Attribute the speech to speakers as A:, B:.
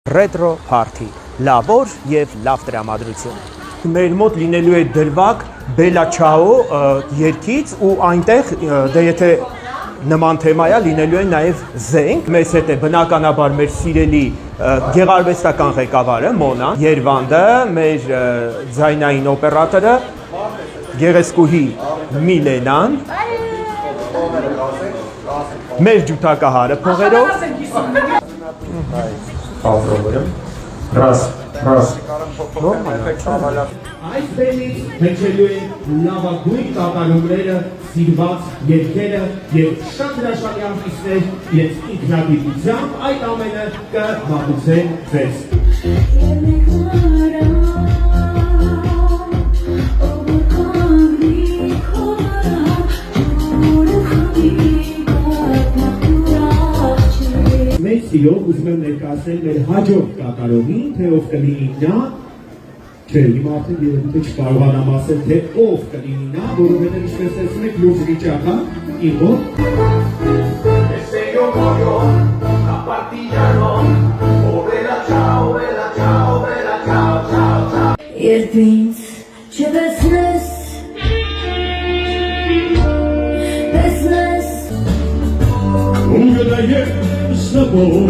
A: Retro Party, լավ օր եւ լավ տրամադրություն։ Մեր մոտ լինելու է դրվագ Bella Ciao երգից ու այնտեղ դե եթե նման թեմա է լինելու են նաեւ զենք։ Մեզ հետ է բնականաբար մեր սիրելի գեղարվեստական ղեկավարը Մոնան, Երվանդը, մեր ձայնային օպերատորը Գեղեցկուհի Միլենան, մեր ջութակահարը փողերով Раз. Այս բեմից հնչելու են լավագույն կատարումները, սիրված երգերը և շատ հրաշալի արտիստներ իրենց ինքնատիպությամբ այդ ամենը կմատուցեն ձեզ։ Մեր սիրով ուզում եմ ներկայացնել մեր հաջորդ կատարողին, թե ով կլինի նա, չէ, հիմա արդեն երևի թե չկարողանամ ասել, թե ով կլինի նա, որովհետև ինչպես տեսնում եք լուրջ վիճակ է, իմ մոտ։
B: Երբ ինձ չվեսնես, տեսնես,
C: Ungada yes, sabor,